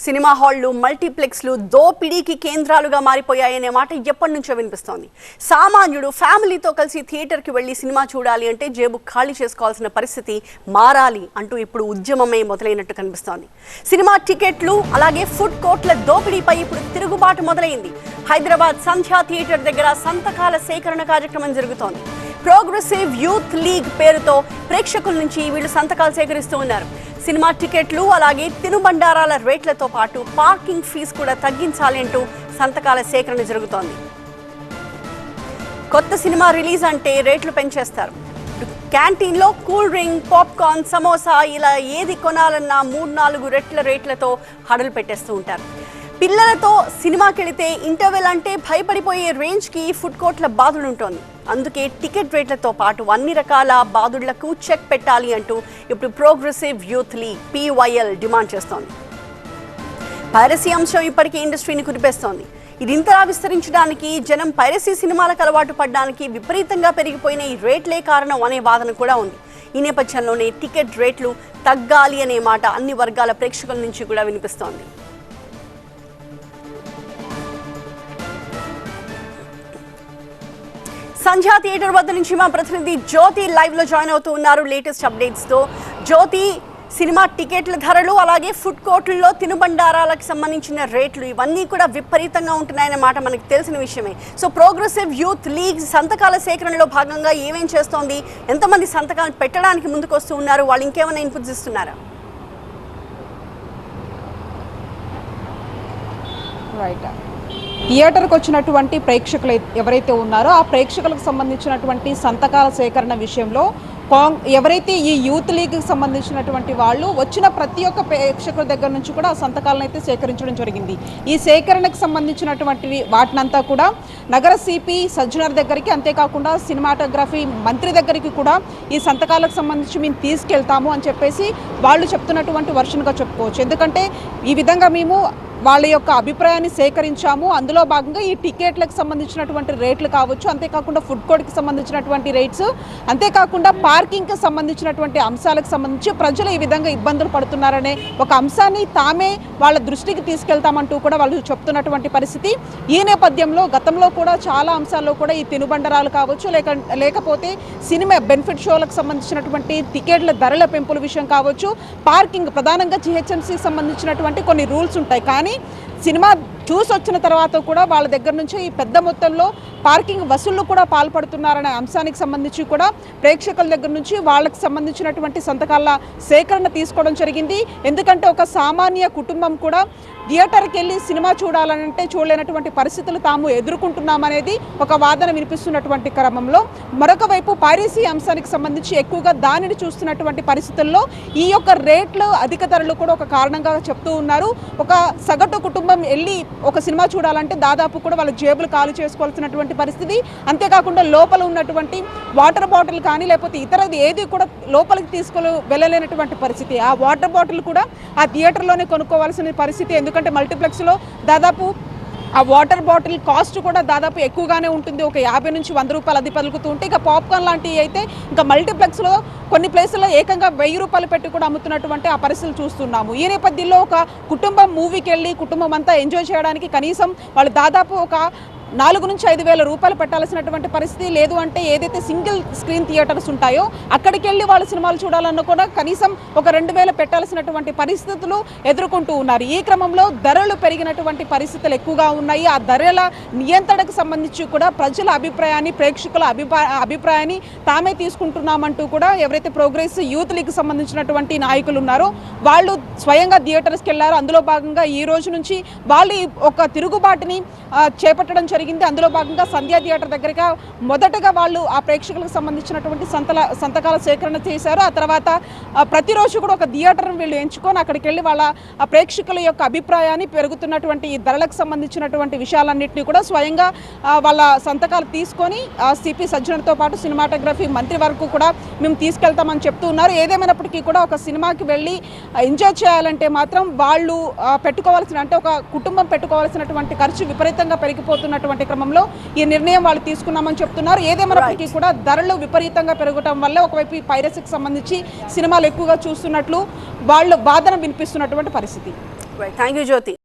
Cinema హాళ్లు మల్టీప్లెక్స్లు దోపిడీకి కేంద్రాలుగా మారిపోయాయనే మాట ఎప్పటి నుంచో వినిపిస్తోంది. సామాన్యుడు ఫ్యామిలీతో కలిసి థియేటర్కి వెళ్లి సినిమా చూడాలి అంటే జేబు ఖాళీ చేసుకోవాల్సిన పరిస్థితి మారాలి అంటూ ఇప్పుడు ఉద్యమమే మొదలైనట్టు కనిపిస్తోంది. సినిమా టికెట్లు అలాగే ఫుడ్ కోర్ట్ల దోపిడీపై ఇప్పుడు తిరుగుబాటు మొదలైంది. హైదరాబాద్ సంధ్యా థియేటర్ దగ్గర సంతకాల సేకరణ కార్యక్రమం జరుగుతోంది. ప్రోగ్రెసివ్ యూత్ లీగ్ పేరుతో ప్రేక్షకుల నుంచి వీళ్ళు సంతకాలు సేకరిస్తూ ఉన్నారు. సినిమా టికెట్లు అలాగే తినుబండారాల రేట్లతో పాటు పార్కింగ్ ఫీజు కూడా తగ్గించాలి అంటూ సంతకాల సేకరణ జరుగుతోంది. కొత్త సినిమా రిలీజ్ అంటే రేట్లు పెంచేస్తారు. క్యాంటీన్లో కూల్ డ్రింక్, పాప్కార్న్, సమోసా ఇలా ఏది కొనాలన్నా 3-4 రెట్ల రేట్లతో హడలు పెట్టేస్తూ ఉంటారు. పిల్లలతో సినిమాకి వెళితే ఇంటర్వెల్ అంటే భయపడిపోయే రేంజ్కి ఫుడ్ కోర్ట్ల బాధుడుంటోంది. అందుకే టికెట్ రేట్లతో పాటు అన్ని రకాల బాధుళ్లకు చెక్ పెట్టాలి అంటూ ఇప్పుడు progressive youth league PYL demand చేస్తోంది. పైరసీ అంశం ఇప్పటికే ఇండస్ట్రీని కుదిపేస్తోంది. ఇది ఇంతలా విస్తరించడానికి జనం పైరసీ సినిమాలకు అలవాటు పడడానికి విపరీతంగా పెరిగిపోయిన ఈ రేట్లే కారణం అనే వాదన కూడా ఉంది. ఈ నేపథ్యంలోనే టికెట్ రేట్లు తగ్గాలి అనే మాట అన్ని వర్గాల ప్రేక్షకుల నుంచి కూడా వినిపిస్తోంది. సంధ్యా థియేటర్ వద్ద నుంచి మా ప్రతినిధి జ్యోతి లైవ్ లో జాయిన్ అవుతూ ఉన్నారు లేటెస్ట్ అప్డేట్స్ తో. జ్యోతి, సినిమా టికెట్ల ధరలు అలాగే ఫుడ్ కోర్టుల్లో తినుబండారాలకు సంబంధించిన రేట్లు ఇవన్నీ కూడా విపరీతంగా ఉంటున్నాయనే మాట మనకు తెలిసిన విషయమే. సో ప్రోగ్రెసివ్ యూత్ లీగ్ సంతకాల సేకరణలో భాగంగా ఏమేం చేస్తోంది, ఎంతమంది సంతకాలు పెట్టడానికి ముందుకు వస్తూ ఉన్నారు, వాళ్ళు ఇంకేమైనా ఇన్పుట్స్ ఇస్తున్నారా? థియేటర్కి వచ్చినటువంటి ప్రేక్షకులు ఎవరైతే ఉన్నారో ఆ ప్రేక్షకులకు సంబంధించినటువంటి సంతకాల సేకరణ విషయంలో ఎవరైతే ఈ యూత్ లీగ్కి సంబంధించినటువంటి వాళ్ళు వచ్చిన ప్రతి ఒక్క ప్రేక్షకుల దగ్గర నుంచి కూడా ఆ సంతకాలను అయితే సేకరించడం జరిగింది. ఈ సేకరణకు సంబంధించినటువంటి వాటినంతా కూడా నగర సిపి సజ్జనర్ దగ్గరికి, అంతేకాకుండా సినిమాటోగ్రఫీ మంత్రి దగ్గరికి కూడా ఈ సంతకాలకు సంబంధించి మేము తీసుకెళ్తాము అని చెప్పేసి వాళ్ళు చెప్తున్నటువంటి వర్షన్గా చెప్పుకోవచ్చు. ఎందుకంటే ఈ విధంగా మేము వాళ్ళ యొక్క అభిప్రాయాన్ని సేకరించాము. అందులో భాగంగా ఈ టికెట్లకు సంబంధించినటువంటి రేట్లు కావచ్చు, అంతేకాకుండా ఫుడ్ కోర్ట్కి సంబంధించినటువంటి రేట్స్, అంతేకాకుండా పార్కింగ్కి సంబంధించినటువంటి అంశాలకు సంబంధించి ప్రజలు ఈ విధంగా ఇబ్బందులు పడుతున్నారనే ఒక అంశాన్ని తామే వాళ్ళ దృష్టికి తీసుకెళ్తామంటూ కూడా వాళ్ళు చెప్తున్నటువంటి పరిస్థితి. ఈ నేపథ్యంలో గతంలో కూడా చాలా అంశాల్లో కూడా ఈ తినుబండరాలు కావచ్చు, లేకపోతే సినిమా బెనిఫిట్ షోలకు సంబంధించినటువంటి టికెట్ల ధరల పెంపుల విషయం కావచ్చు, పార్కింగ్ ప్రధానంగా GHMCకి సంబంధించినటువంటి కొన్ని రూల్స్ ఉంటాయి. కానీ సినిమా చూసి వచ్చిన తర్వాత కూడా వాళ్ళ దగ్గర నుంచి ఈ పెద్ద మొత్తంలో పార్కింగ్ వసూళ్లు కూడా పాల్పడుతున్నారనే అంశానికి సంబంధించి కూడా ప్రేక్షకుల దగ్గర నుంచి వాళ్ళకి సంబంధించినటువంటి సంతకాల సేకరణ తీసుకోవడం జరిగింది. ఎందుకంటే ఒక సామాన్య కుటుంబం కూడా థియేటర్కి వెళ్ళి సినిమా చూడాలంటే చూడలేనటువంటి పరిస్థితులు తాము ఎదుర్కొంటున్నామనేది ఒక వాదన వినిపిస్తున్నటువంటి క్రమంలో మరొక వైపు పైరసీ అంశానికి సంబంధించి ఎక్కువగా దానిని చూస్తున్నటువంటి పరిస్థితుల్లో ఈ యొక్క రేట్లు అధిక ధరలు కూడా ఒక కారణంగా చెప్తూ ఉన్నారు. ఒక సగటు కుటుంబం వెళ్ళి ఒక సినిమా చూడాలంటే దాదాపు కూడా వాళ్ళ జేబులు ఖాళీ చేసుకోవాల్సినటువంటి పరిస్థితి. అంతేకాకుండా లోపల ఉన్నటువంటి వాటర్ బాటిల్ కానీ లేకపోతే ఇతరది ఏది కూడా లోపలికి తీసుకొని వెళ్ళలేనటువంటి పరిస్థితి. ఆ వాటర్ బాటిల్ కూడా ఆ థియేటర్లోనే కొనుక్కోవాల్సిన పరిస్థితి. ఎందుకంటే మల్టీప్లెక్స్లో దాదాపు ఆ వాటర్ బాటిల్ కాస్ట్ కూడా దాదాపు ఎక్కువగానే ఉంటుంది. ఒక 50 నుంచి 100 రూపాయలు అది పలుకుతూ ఉంటే, ఇక పాప్కార్న్ లాంటివి అయితే ఇంకా మల్టీప్లెక్స్లో కొన్ని ప్లేసుల్లో ఏకంగా 1000 రూపాయలు పెట్టి కూడా అమ్ముతున్నటువంటి ఆ పరిస్థితులు చూస్తున్నాము. ఈ నేపథ్యంలో ఒక కుటుంబం మూవీకి వెళ్ళి కుటుంబం అంతా ఎంజాయ్ చేయడానికి కనీసం వాళ్ళు దాదాపు ఒక 4 నుంచి 5,000 రూపాయలు పెట్టాల్సినటువంటి పరిస్థితి. లేదు అంటే ఏదైతే సింగిల్ స్క్రీన్ థియేటర్స్ ఉంటాయో అక్కడికి వెళ్ళి వాళ్ళు సినిమాలు చూడాలన్నా కూడా కనీసం ఒక 2,000 పెట్టాల్సినటువంటి పరిస్థితులు ఎదుర్కొంటూ ఉన్నారు. ఈ క్రమంలో ధరలు పెరిగినటువంటి పరిస్థితులు ఎక్కువగా ఉన్నాయి. ఆ ధరల నియంత్రణకు సంబంధించి కూడా ప్రజల అభిప్రాయాన్ని, ప్రేక్షకుల అభిప్రాయాన్ని తామే తీసుకుంటున్నామంటూ కూడా ఎవరైతే ప్రోగ్రెసివ్ యూత్ లీగ్కి సంబంధించినటువంటి నాయకులు ఉన్నారో వాళ్ళు స్వయంగా థియేటర్స్కి వెళ్ళారు. అందులో భాగంగా ఈ రోజు నుంచి వాళ్ళు ఒక తిరుగుబాటుని చేపట్టడం జరిగింది. అందులో భాగంగా సంధ్యా థియేటర్ దగ్గరగా మొదటగా వాళ్ళు ఆ ప్రేక్షకులకు సంబంధించినటువంటి సంతకాల సేకరణ చేశారు. ఆ తర్వాత ప్రతిరోజు కూడా ఒక థియేటర్ని వీళ్ళు ఎంచుకొని అక్కడికి వెళ్ళి వాళ్ళ ఆ ప్రేక్షకుల యొక్క అభిప్రాయాన్ని, పెరుగుతున్నటువంటి ఈ ధరలకు సంబంధించినటువంటి విషయాలన్నింటినీ కూడా స్వయంగా వాళ్ళ సంతకాలు తీసుకొని సిపి సజ్జనర్తో పాటు సినిమాటోగ్రఫీ మంత్రి వరకు కూడా మేము తీసుకెళ్తామని చెప్తూ ఉన్నారు. ఏదేమైనప్పటికీ కూడా ఒక సినిమాకి వెళ్ళి ఎంజాయ్ చేయాలంటే మాత్రం వాళ్ళు పెట్టుకోవాల్సిన, అంటే ఒక కుటుంబం పెట్టుకోవాల్సినటువంటి ఖర్చు విపరీతంగా పెరిగిపోతున్నటువంటి క్రమంలో ఈ నిర్ణయం వాళ్ళు తీసుకున్నామని చెప్తున్నారు. ఏదేమైనప్పటికీ కూడా ధరలు విపరీతంగా పెరగడం వల్ల ఒకవైపు పైరసీకి సంబంధించి సినిమాలు ఎక్కువగా చూస్తున్నట్లు వాళ్ళు వాదన వినిపిస్తున్నటువంటి పరిస్థితి. Thank you Jyothi.